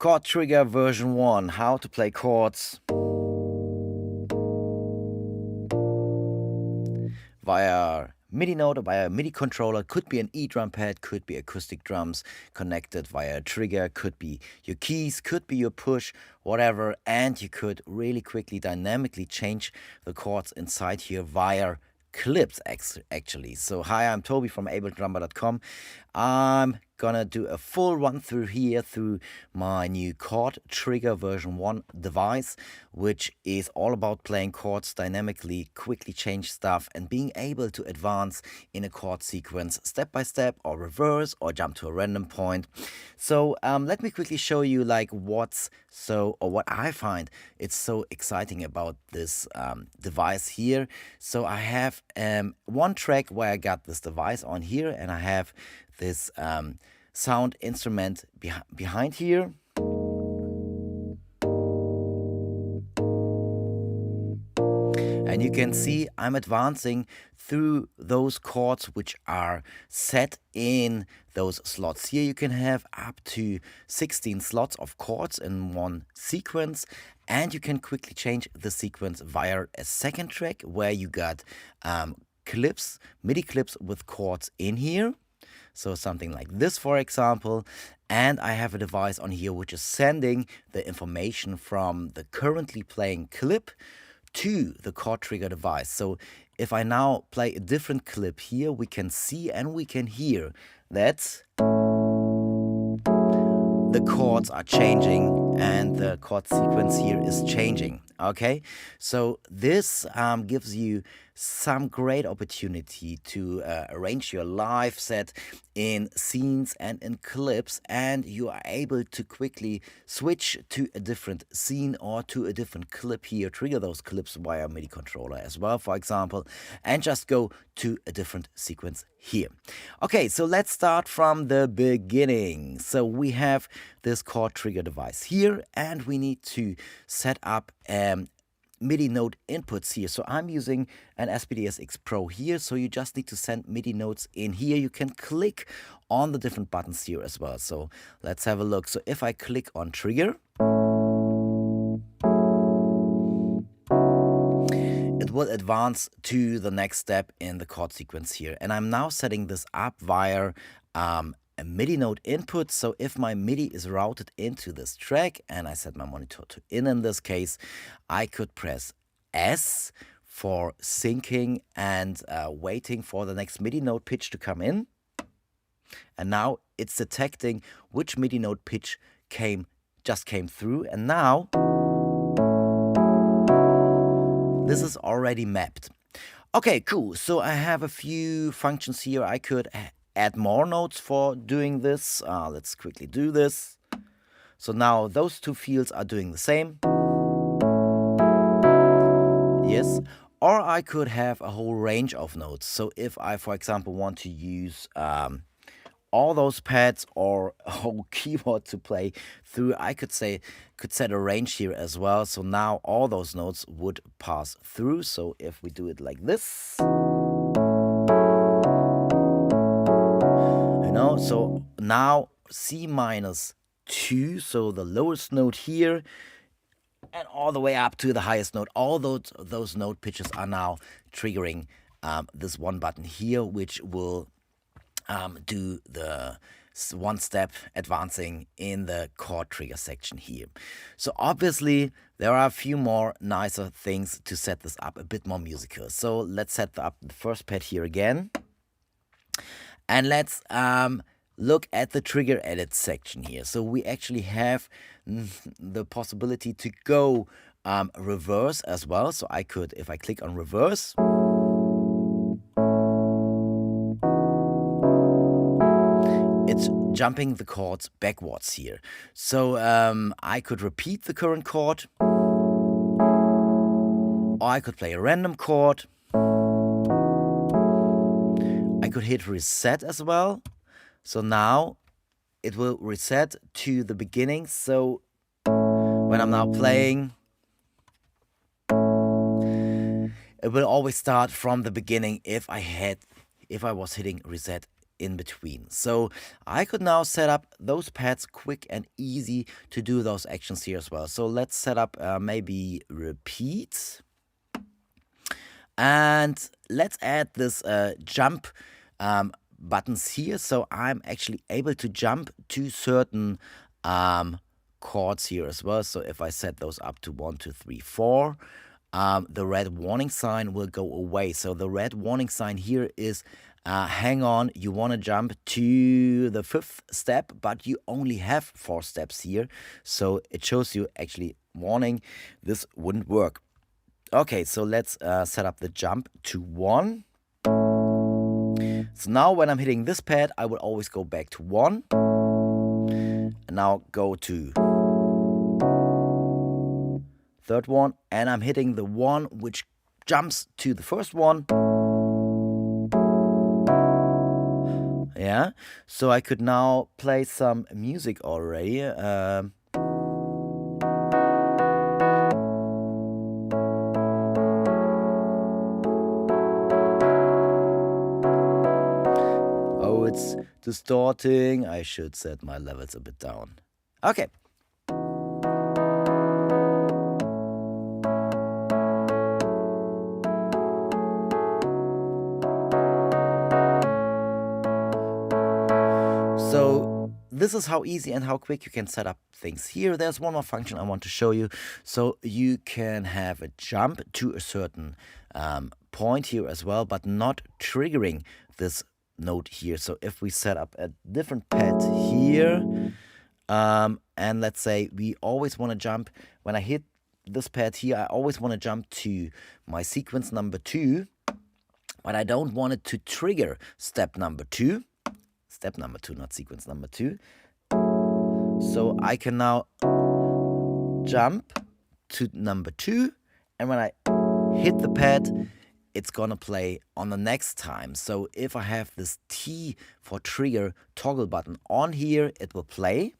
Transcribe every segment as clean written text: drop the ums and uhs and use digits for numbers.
Chord Trigger version 1, how to play chords via MIDI note or via MIDI controller. Could be an E-drum pad, could be acoustic drums connected via a trigger, could be your keys, could be your push, whatever. And you could really quickly dynamically change the chords inside here via clips actually. So hi, I'm Toby from abletondrummer.com. I'm gonna do a full run through here through my new Chord Trigger version 1 device, which is all about playing chords dynamically, quickly change stuff, and being able to advance in a chord sequence step by step, or reverse, or jump to a random point. So let me quickly show you like what I find it's so exciting about this device here. So I have one track where I got this device on here, and I have this sound instrument behind here. And you can see I'm advancing through those chords which are set in those slots. Here you can have up to 16 slots of chords in one sequence, and you can quickly change the sequence via a second track where you got clips, MIDI clips with chords in here. So something like this, for example. And I have a device on here which is sending the information from the currently playing clip to the Chord Trigger device. So if I now play a different clip here, we can see and we can hear that the chords are changing and the chord sequence here is changing. Okay, so this gives you some great opportunity to arrange your live set in scenes and in clips, and you are able to quickly switch to a different scene or to a different clip here, trigger those clips via MIDI controller as well, for example, and just go to a different sequence here. Okay, so let's start from the beginning. So we have this Chord Trigger device here, and we need to set up MIDI note inputs here. So I'm using an SPDSX Pro here, so you just need to send MIDI notes in here. You can click on the different buttons here as well. So let's have a look. So if I click on trigger, it will advance to the next step in the chord sequence here. And I'm now setting this up via a MIDI note input. So if my MIDI is routed into this track and I set my monitor to in this case, I could press S for syncing and waiting for the next MIDI note pitch to come in. And now it's detecting which MIDI note pitch just came through. And now this is already mapped. Okay, cool. So I have a few functions here. I could add more notes for doing this. Let's quickly do this. So now those two fields are doing the same. Yes. Or I could have a whole range of notes. So if I, for example, want to use all those pads or a whole keyboard to play through, I could set a range here as well. So now all those notes would pass through. So if we do it like this, so now C-2, so the lowest note here, and all the way up to the highest note. All those note pitches are now triggering this one button here, which will do the one step advancing in the chord trigger section here. So obviously there are a few more nicer things to set this up a bit more musical. So let's set up the first pad here again. And let's look at the trigger edit section here. So we actually have the possibility to go reverse as well. So I could, if I click on reverse, it's jumping the chords backwards here. So I could repeat the current chord, or I could play a random chord. I could hit reset as well. So now it will reset to the beginning. So when I'm now playing, it will always start from the beginning if I was hitting reset in between. So I could now set up those pads quick and easy to do those actions here as well. So let's set up maybe repeat. And let's add this jump buttons here. So I'm actually able to jump to certain chords here as well. So if I set those up to 1, 2, 3, 4, the red warning sign will go away. So the red warning sign here is hang on, you want to jump to the 5th step, but you only have 4 steps here. So it shows you actually warning, this wouldn't work. Okay, so let's set up the jump to 1. So now when I'm hitting this pad, I will always go back to 1. And now go to 3rd one, and I'm hitting the 1 which jumps to the 1st one. Yeah, so I could now play some music already. Oh, it's distorting. I should set my levels a bit down. Okay. So this is how easy and how quick you can set up things here. There's one more function I want to show you. So you can have a jump to a certain point here as well, but not triggering this note here. So if we set up a different pad here, and let's say we always want to jump, when I hit this pad here, I always want to jump to my sequence number 2, but I don't want it to trigger step number 2. Step number 2, not sequence number 2. So I can now jump to number 2, and when I hit the pad, it's gonna play on the next time. So if I have this T for trigger toggle button on here, it will play.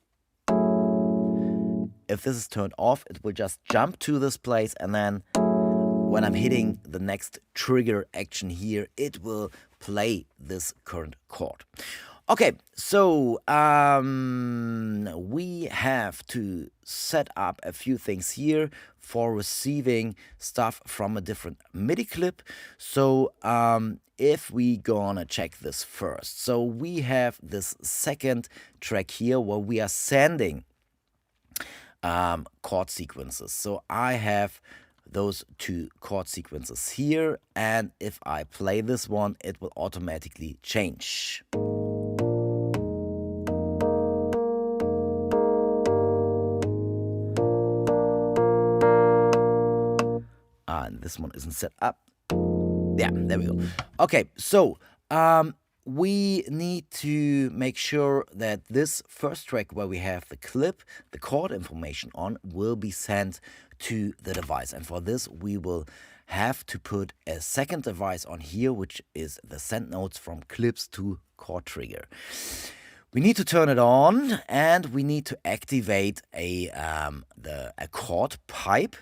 If this is turned off, it will just jump to this place, and then when I'm hitting the next trigger action here, it will play this current chord. Okay, so we have to set up a few things here for receiving stuff from a different MIDI clip. So if we gonna check this first, so we have this second track here where we are sending chord sequences. So I have those 2 chord sequences here, and if I play this one, it will automatically change. And this one isn't set up. Yeah, there we go. Okay, so we need to make sure that this first track where we have the clip, the chord information on, will be sent to the device. And for this, we will have to put a second device on here, which is the send notes from clips to Chord Trigger. We need to turn it on, and we need to activate a chord pipe.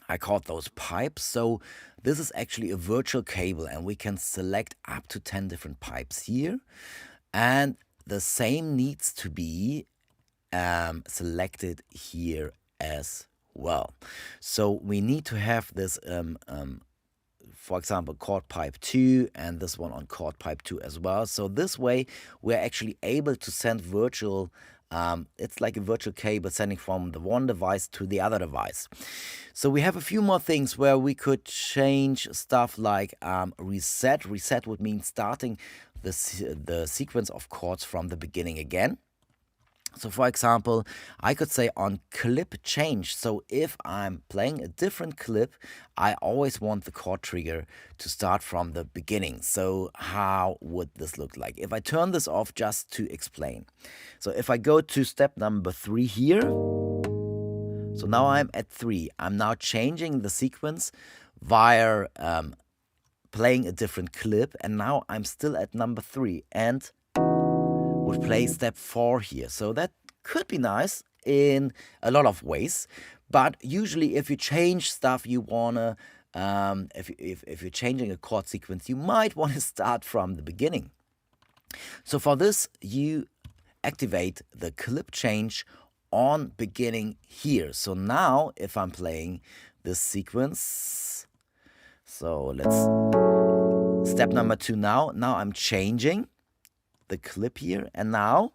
I called those pipes. So this is actually a virtual cable, and we can select up to 10 different pipes here. And the same needs to be selected here as well. So we need to have this, for example, chord pipe 2, and this one on chord pipe 2 as well. So this way we're actually able to send virtual, it's like a virtual cable sending from the one device to the other device. So we have a few more things where we could change stuff like reset. Reset would mean starting the sequence of chords from the beginning again. So for example, I could say on clip change. So if I'm playing a different clip, I always want the chord trigger to start from the beginning. So how would this look like? If I turn this off, just to explain. So if I go to step number 3 here, so now I'm at 3. I'm now changing the sequence via playing a different clip, and now I'm still at number 3 and would play step 4 here. So that could be nice in a lot of ways, but usually if you change stuff, you wanna if you're changing a chord sequence, you might want to start from the beginning. So for this, you activate the clip change on beginning here. So now if I'm playing this sequence, so let's step number 2 now. Now I'm changing the clip here, and now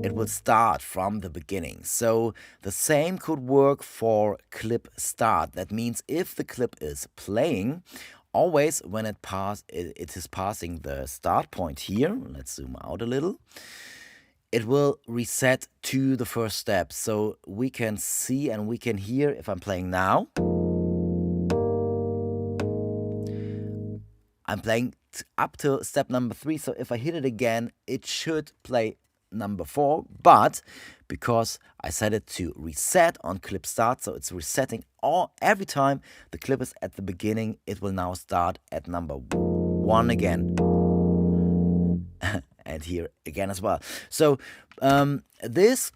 it will start from the beginning. So the same could work for clip start. That means if the clip is playing, always when it is passing the start point here, let's zoom out a little, it will reset to the first step. So we can see and we can hear if I'm playing now. I'm playing up to step number 3. So if I hit it again, it should play number 4. But because I set it to reset on clip start, so it's resetting every time the clip is at the beginning, it will now start at number 1 again. And here again as well. So this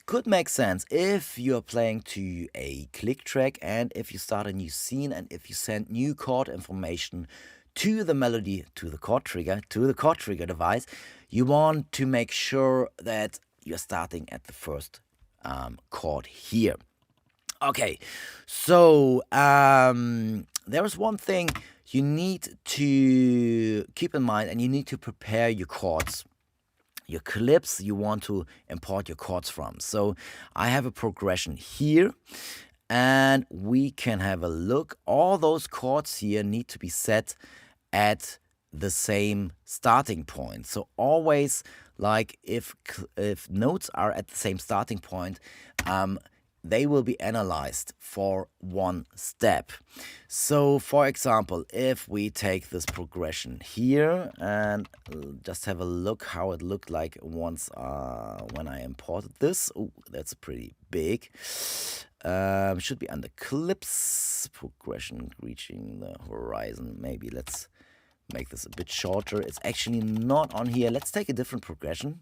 could make sense if you're playing to a click track and if you start a new scene and if you send new chord information to the melody, to the chord trigger, to the chord trigger device, you want to make sure that you're starting at the first chord here. Okay, so there is one thing you need to keep in mind, and you need to prepare your chords, your clips you want to import your chords from. So I have a progression here, and we can have a look. All those chords here need to be set at the same starting point. So always, like if notes are at the same starting point, they will be analyzed for one step. So for example, if we take this progression here and just have a look how it looked like once when I imported this. Oh, that's pretty big. Should be under clips, progression reaching the horizon. Maybe let's make this a bit shorter. It's actually not on here. Let's take a different progression.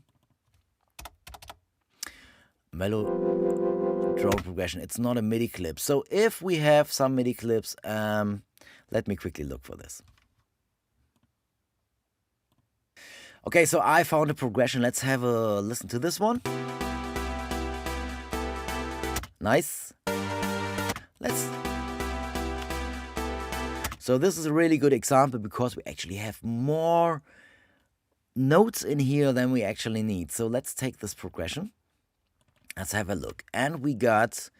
Drone progression. It's not a MIDI clip. So if we have some MIDI clips, let me quickly look for this. Okay, so I found a progression. Let's have a listen to this one. Nice. So this is a really good example because we actually have more notes in here than we actually need. So let's take this progression. Let's have a look. And we got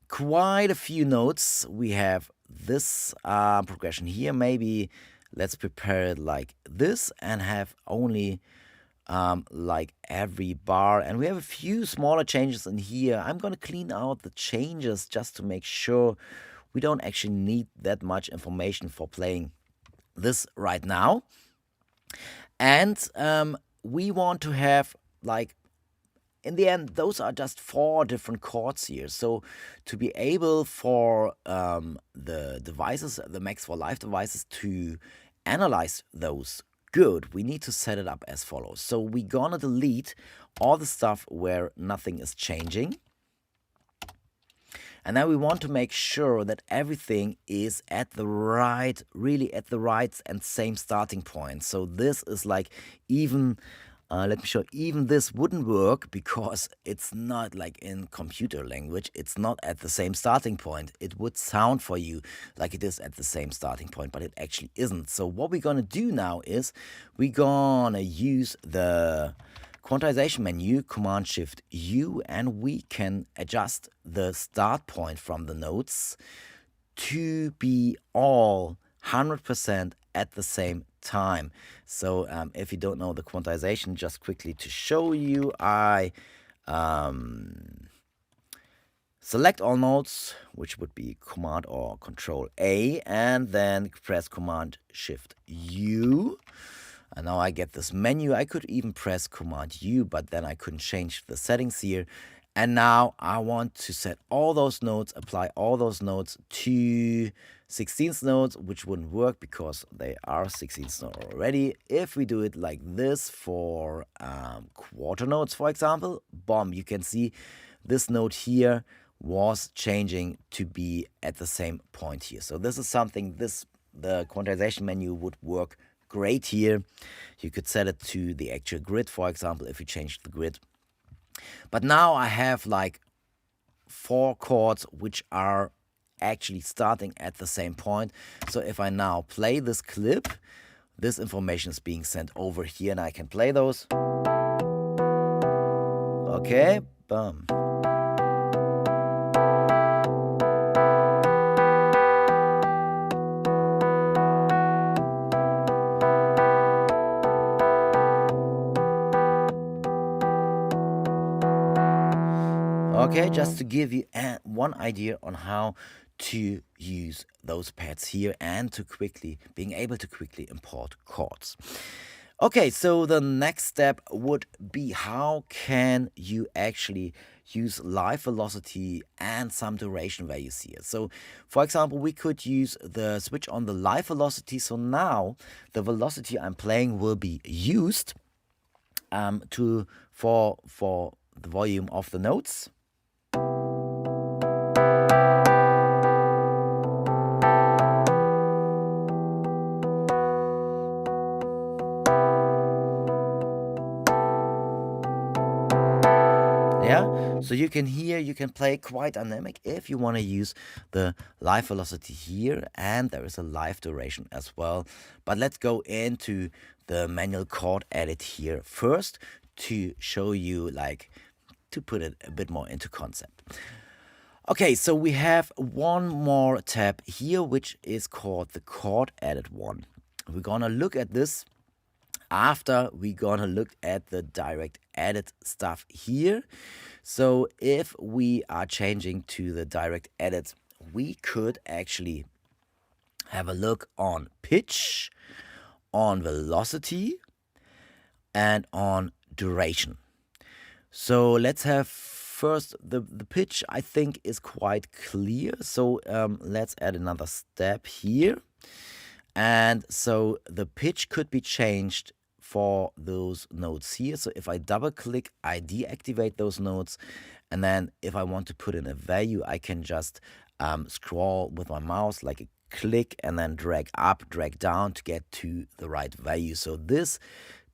quite a few notes. We have this progression here. Maybe let's prepare it like this and have only like every bar. And we have a few smaller changes in here. I'm going to clean out the changes just to make sure we don't actually need that much information for playing this right now. And we want to have, like, in the end, those are just 4 different chords here. So to be able for the devices, the Max for Live devices, to analyze those good, we need to set it up as follows. So we're gonna delete all the stuff where nothing is changing. And now we want to make sure that everything is at the right, really at the right and same starting point. So this is like even... let me show, even this wouldn't work because it's not like in computer language, it's not at the same starting point. It would sound for you like it is at the same starting point, but it actually isn't. So what we're gonna do now is we're gonna use the quantization menu, Command-Shift-U, and we can adjust the start point from the notes to be all 100% at the same time. So if you don't know the quantization, just quickly to show you, I select all notes, which would be Command or Control A, and then press Command-Shift-U. And now I get this menu. I could even press Command-U, but then I couldn't change the settings here. And now I want to set all those notes, apply all those notes to 16th notes, which wouldn't work because they are 16th note already. If we do it like this for quarter notes, for example, boom, you can see this note here was changing to be at the same point here. So this is something the quantization menu would work great here. You could set it to the actual grid, for example, if you change the grid. But now I have like 4 chords which are actually starting at the same point. So if I now play this clip, this information is being sent over here and I can play those. Okay, boom. Okay, just to give you one idea on how to use those pads here and to being able to quickly import chords. Okay, so the next step would be how can you actually use live velocity and some duration values here. So for example, we could use the switch on the live velocity. So now the velocity I'm playing will be used for the volume of the notes. Yeah, so you can hear, you can play quite dynamic if you want to use the live velocity here, and there is a live duration as well. But let's go into the manual chord edit here first to show you, like, to put it a bit more into concept. Okay, so we have one more tab here, which is called the chord edit one. We're gonna look at this after we're gonna look at the direct edit stuff here. So if we are changing to the direct edit, we could actually have a look on pitch, on velocity, and on duration. So let's have first the pitch. I think is quite clear. So let's add another step here. And so the pitch could be changed for those notes here. So if I double click, I deactivate those notes. And then if I want to put in a value, I can just scroll with my mouse, like a click, and then drag up, drag down to get to the right value. So this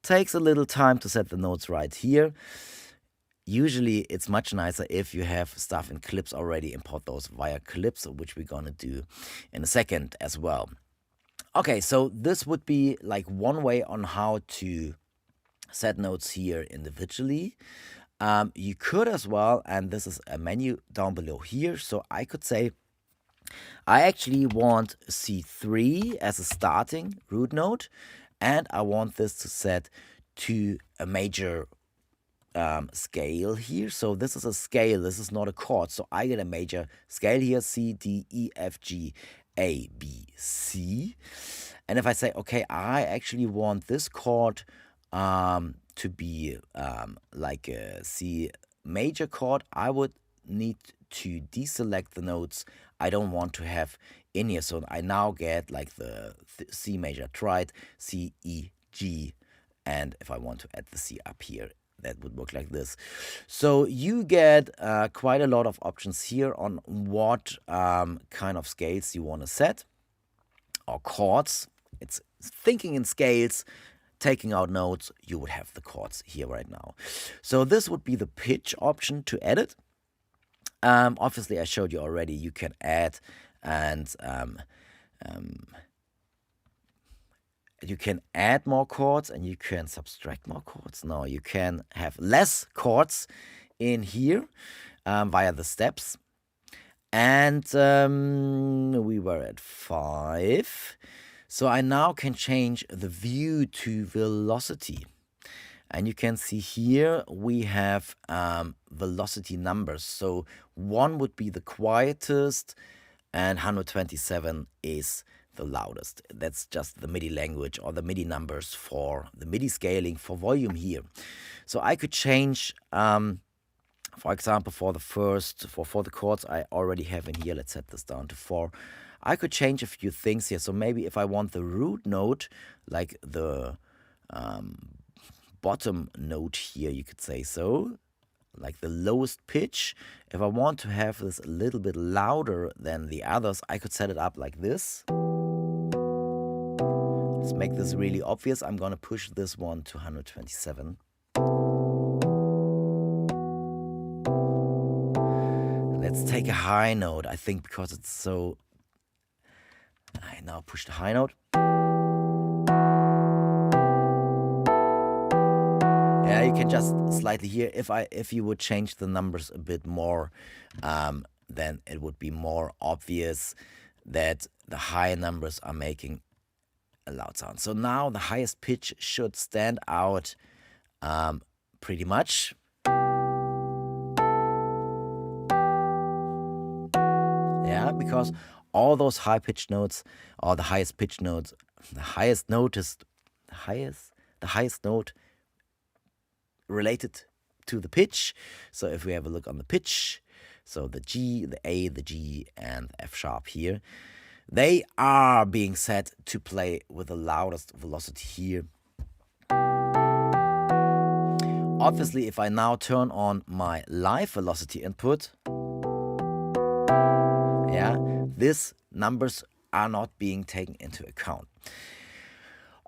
takes a little time to set the notes right here. Usually it's much nicer if you have stuff in clips already, import those via clips, which we're gonna do in a second as well. Okay, so this would be like one way on how to set notes here individually. You could as well, and this is a menu down below here, so I could say I actually want C3 as a starting root note, and I want this to set to a major scale here. So this is a scale, this is not a chord, so I get a major scale here, C, D, E, F, G, A, B, C. And if I say, okay, I actually want this chord to be like a C major chord, I would need to deselect the notes I don't want to have in here. So I now get like the C major triad, C, E, G, and if I want to add the C up here, that would work like this. So you get quite a lot of options here on what kind of scales you want to set, or chords. It's thinking in scales, taking out notes, you would have the chords here right now. So this would be the pitch option to edit. Obviously, I showed you already, you can add and you can add more chords and you can subtract more chords. No, you can have less chords in here via the steps. And we were at 5. So I now can change the view to velocity. And you can see here we have velocity numbers. So 1 would be the quietest and 127 is the loudest. That's just the MIDI language or the MIDI numbers for the MIDI scaling for volume here. So I could change, for example, for the chords I already have in here, let's set this down to 4. I could change a few things here. So maybe if I want the root note, like the bottom note here, you could say so, like the lowest pitch. If I want to have this a little bit louder than the others, I could set it up like this. Let's make this really obvious. I'm gonna push this one to 127. Let's take a high note, I think, because it's so... I now push the high note. Yeah, you can just slightly hear. If you would change the numbers a bit more, then it would be more obvious that the high numbers are making a loud sound. So now the highest pitch should stand out pretty much. Yeah, because all those high pitched notes, or the highest pitched notes, the highest note related to the pitch. So if we have a look on the pitch, so the G, the A, the G, and the F sharp here, they are being set to play with the loudest velocity here. Obviously, if I now turn on my live velocity input, yeah, these numbers are not being taken into account.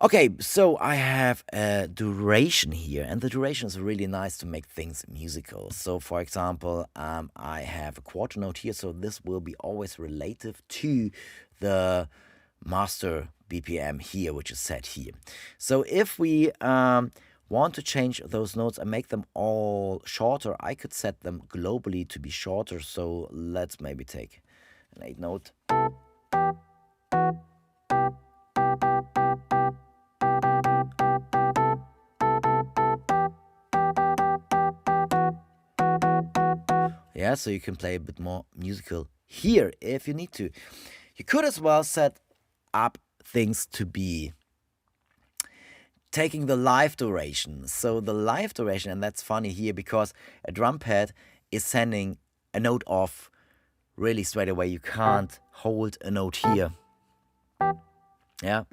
Okay, so I have a duration here, and the duration is really nice to make things musical. So for example, I have a quarter note here, so this will be always relative to the master BPM here, which is set here. So if we want to change those notes and make them all shorter, I could set them globally to be shorter. So let's maybe take an 8 note. Yeah, so you can play a bit more musical here if you need to. You could as well set up things to be taking the live duration. So the live duration, and that's funny here because a drum pad is sending a note off really straight away. You can't hold a note here. Yeah,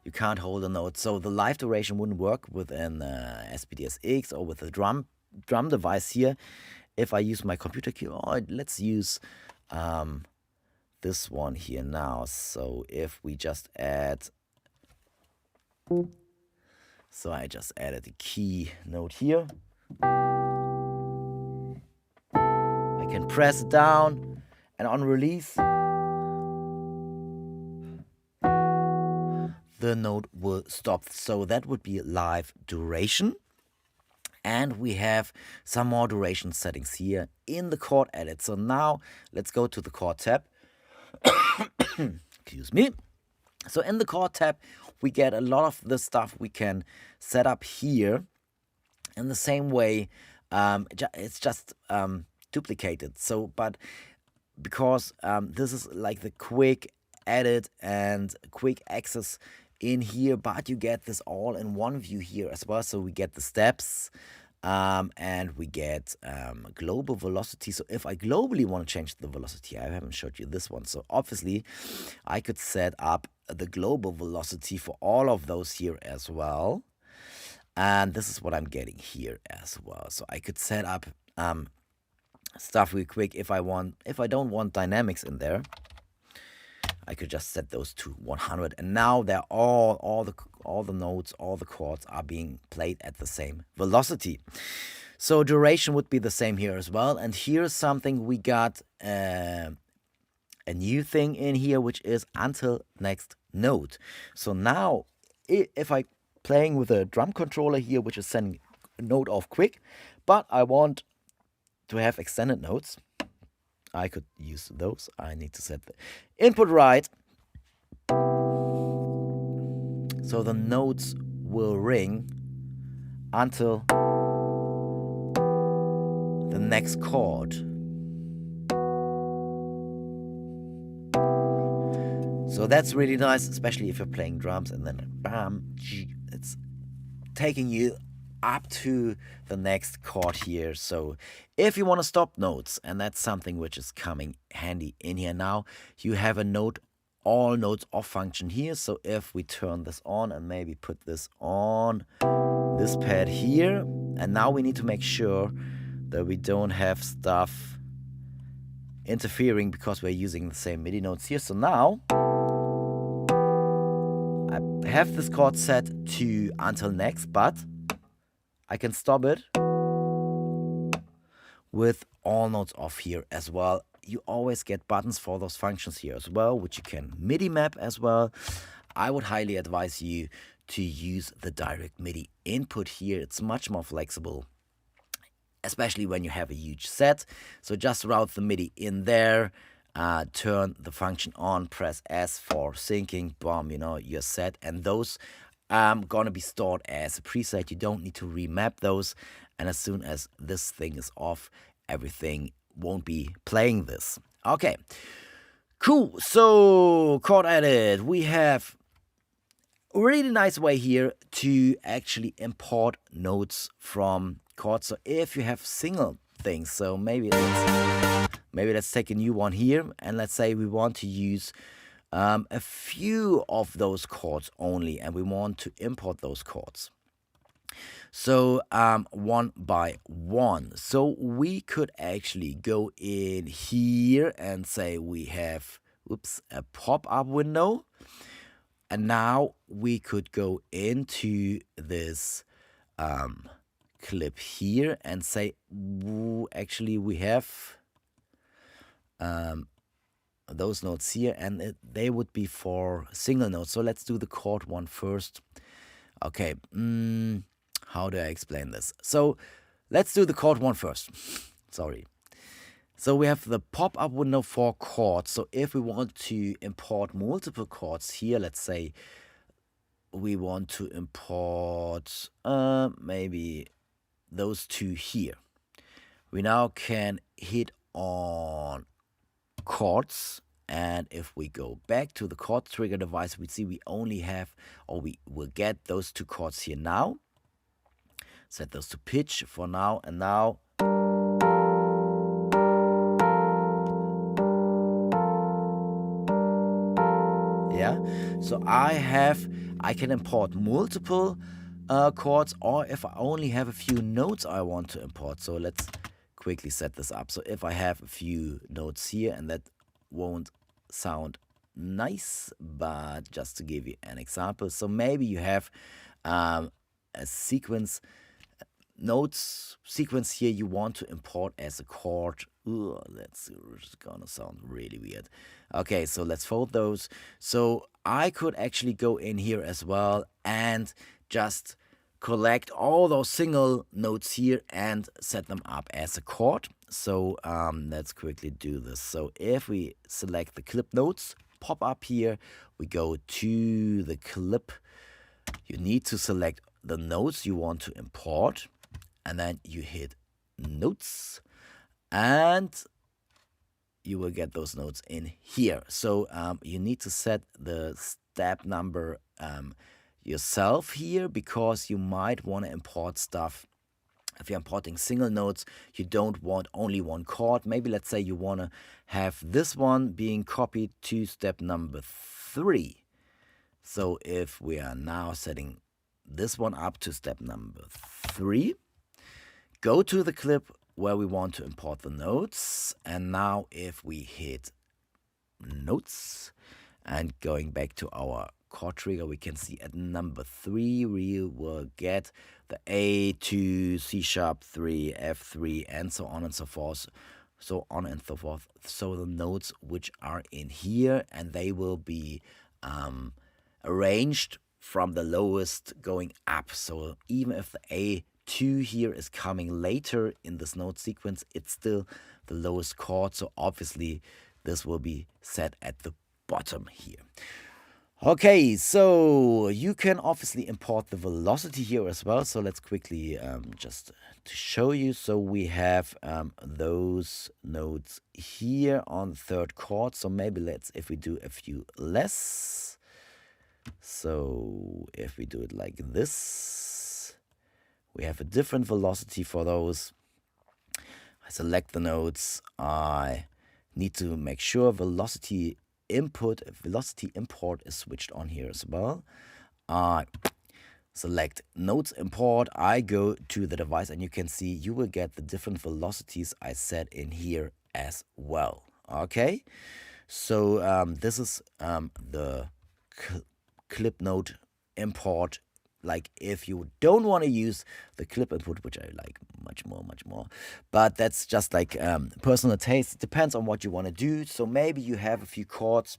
you can't hold a note. So the live duration wouldn't work with an SPDSX or with a drum device here. If I use my computer keyboard, let's use this one here now. So if we just add, so I just added a key note here. I can press down, and on release, the note will stop. So that would be live duration. And we have some more duration settings here in the chord edit. So now let's go to the chord tab. Excuse me. So in the chord tab, we get a lot of the stuff we can set up here. In the same way, it's just duplicated. So, but because this is like the quick edit and quick access in here, but you get this all in one view here as well. So we get the steps and we get global velocity. So if I globally want to change the velocity, I haven't showed you this one. So obviously I could set up the global velocity for all of those here as well. And this is what I'm getting here as well. So I could set up stuff real quick if I don't want dynamics in there. I could just set those to 100, and now they're all the notes, all the chords are being played at the same velocity. So duration would be the same here as well. And here's something we got a new thing in here, which is until next note. So now if I playing with a drum controller here, which is sending a note off quick, but I want to have extended notes, I could use those. I need to set the input right. So the notes will ring until the next chord. So that's really nice, especially if you're playing drums and then bam, it's taking you up to the next chord here. So if you want to stop notes, and that's something which is coming handy in here now, you have a all notes off function here. So if we turn this on and maybe put this on this pad here, and now we need to make sure that we don't have stuff interfering because we're using the same MIDI notes here. So now I have this chord set to until next, but I can stop it with all notes off here as well. You always get buttons for those functions here as well, which you can MIDI map as well. I would highly advise you to use the direct MIDI input here. It's much more flexible, especially when you have a huge set. So just route the MIDI in there, turn the function on, press S for syncing, boom, you know, you're set. And those gonna be stored as a preset. You don't need to remap those. And as soon as this thing is off, everything won't be playing this. Okay, cool. So chord edit, we have a really nice way here to actually import notes from chords. So if you have single things, so maybe let's take a new one here, and let's say we want to use a few of those chords only, and we want to import those chords. So one by one. So we could actually go in here and say we have, a pop-up window. And now we could go into this clip here and say, actually we have those notes here, and they would be for single notes. So let's do the chord one first. Okay, how do I explain this? So let's do the chord one first. Sorry. So we have the pop-up window for chords. So if we want to import multiple chords here, let's say we want to import maybe those two here. We now can hit on chords, and if we go back to the chord trigger device, we see we only have, or we will get those two chords here now. Set those to pitch for now, and now yeah, so I can import multiple chords, or if I only have a few notes I want to import. So let's quickly set this up. So if I have a few notes here, and that won't sound nice, but just to give you an example, so maybe you have a notes sequence here you want to import as a chord. That's gonna sound really weird. Okay, so let's fold those. So I could actually go in here as well and just collect all those single notes here and set them up as a chord. So let's quickly do this. So if we select the clip notes, pop up here, we go to the clip. You need to select the notes you want to import, and then you hit notes, and you will get those notes in here. So you need to set the step number yourself here, because you might want to import stuff. If you're importing single notes, you don't want only one chord. Maybe let's say you want to have this one being copied to step number 3. So if we are now setting this one up to step number 3, go to the clip where we want to import the notes, and now if we hit notes and going back to our chord trigger, we can see at number 3 we will get the A to C sharp 3, F3, and so on and so forth. So the notes which are in here, and they will be arranged from the lowest going up. So even if the A2 here is coming later in this note sequence, it's still the lowest chord. So obviously this will be set at the bottom here. Okay, so you can obviously import the velocity here as well. So let's quickly just to show you. So we have those notes here on the third chord. So maybe if we do a few less. So if we do it like this, we have a different velocity for those. I select the notes. I need to make sure velocity import is switched on here as well. I select notes import. I go to the device, and you can see you will get the different velocities I set in here as well. Okay, so this is the clip note import. Like if you don't want to use the clip input, which I like much more, but that's just like personal taste. It depends on what you want to do. So maybe you have a few chords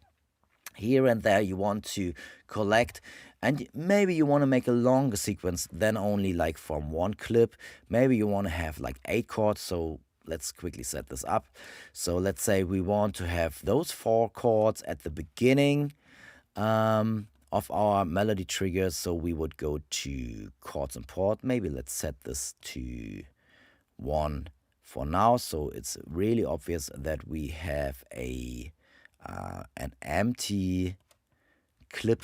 here and there you want to collect, and maybe you want to make a longer sequence than only like from one clip. Maybe you want to have like 8 chords. So let's quickly set this up. So let's say we want to have those 4 chords at the beginning of our melody triggers. So we would go to chords import. Maybe let's set this to 1 for now. So it's really obvious that we have an empty clip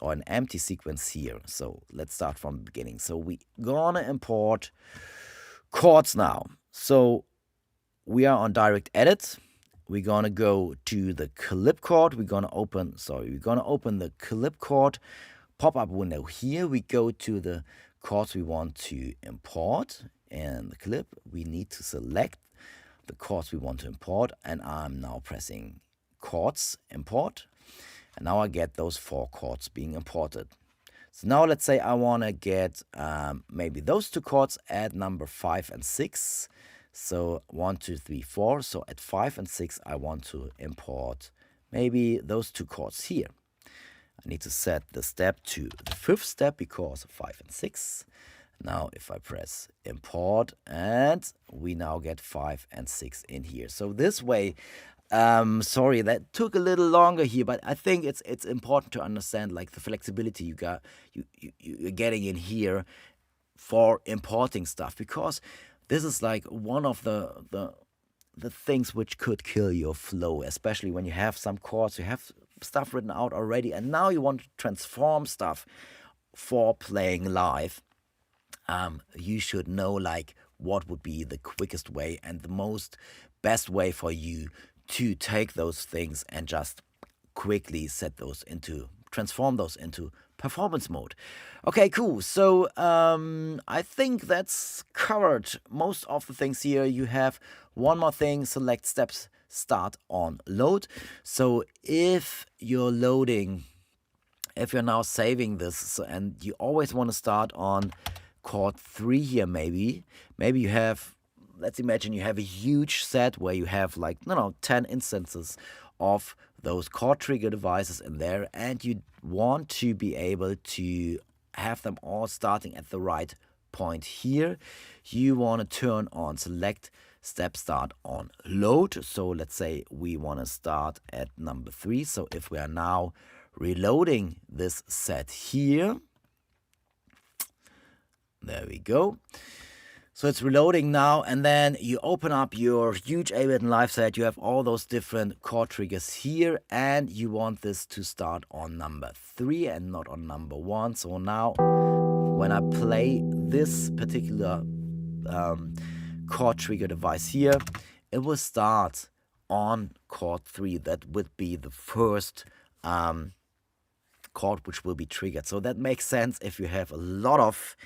or an empty sequence here. So let's start from the beginning. So we gonna import chords now. So we are on direct edit. We're gonna go to the clip chord. We're gonna open the clip chord pop-up window here. We go to the chords we want to import in the clip. We need to select the chords we want to import, and I'm now pressing chords import, and now I get those 4 chords being imported. So now let's say I want to get maybe those 2 chords at number 5 and 6. So 1, 2, 3, 4. So at 5 and 6 I want to import maybe those 2 chords here. I need to set the step to the 5th step because of 5 and 6. Now if I press import, and we now get 5 and 6 in here. So this way, sorry that took a little longer here, but I think it's important to understand like the flexibility you're getting in here for importing stuff, because this is like one of the things which could kill your flow, especially when you have some chords, you have stuff written out already, and now you want to transform stuff for playing live. You should know like what would be the quickest way and the best way for you to take those things and just quickly transform those into performance mode. Okay, cool. So I think that's covered most of the things here. You have one more thing: select steps, start on load. So if you're now saving this, and you always want to start on chord 3 here, maybe you have, let's imagine you have a huge set where you have like 10 instances of those chord trigger devices in there, and you want to be able to have them all starting at the right point here. You want to turn on select step start on load. So let's say we want to start at number 3. So if we are now reloading this set here, there we go. So it's reloading now, and then you open up your huge Ableton Live set. You have all those different chord triggers here, and you want this to start on number 3 and not on number 1. So now when I play this particular chord trigger device here, it will start on chord 3. That would be the first chord which will be triggered. So that makes sense if you have a lot of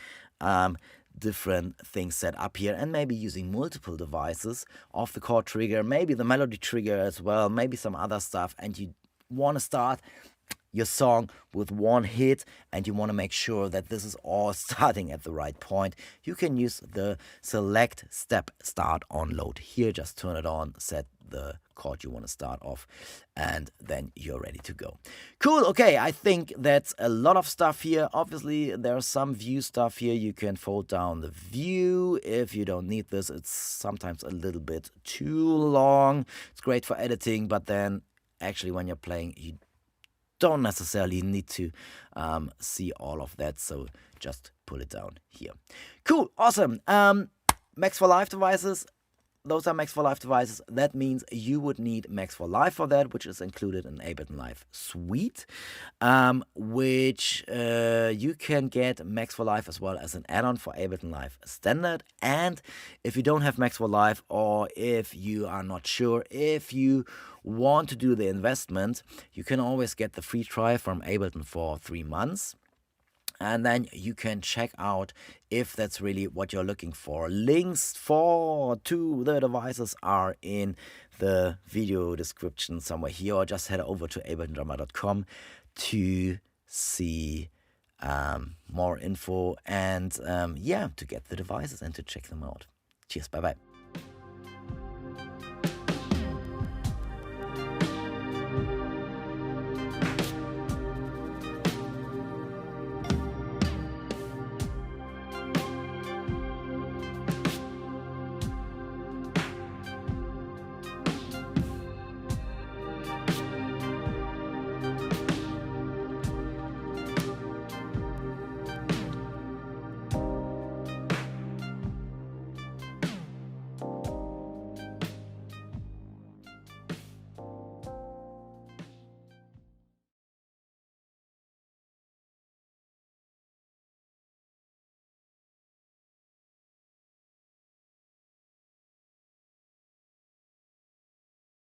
different things set up here, and maybe using multiple devices of the chord trigger, maybe the melody trigger as well, maybe some other stuff, and you want to start your song with one hit, and you want to make sure that this is all starting at the right point. You can use the select step start on load here. Just turn it on, set the chord you want to start off, and then you're ready to go. Cool. Okay, I think that's a lot of stuff here. Obviously there's some view stuff here. You can fold down the view if you don't need this. It's sometimes a little bit too long. It's great for editing, but then actually when you're playing, you don't necessarily need to see all of that, so just pull it down here. Cool, awesome. Max for Live devices. Those are Max for Live devices. That means you would need Max for Live for that, which is included in Ableton Live Suite, which you can get Max for Live as well as an add-on for Ableton Live Standard. And if you don't have Max for Live, or if you are not sure if you want to do the investment, you can always get the free trial from Ableton for 3 months. And then you can check out if that's really what you're looking for. Links to the devices are in the video description somewhere here, or just head over to abletondrummer.com to see more info and yeah, to get the devices and to check them out. Cheers, bye bye.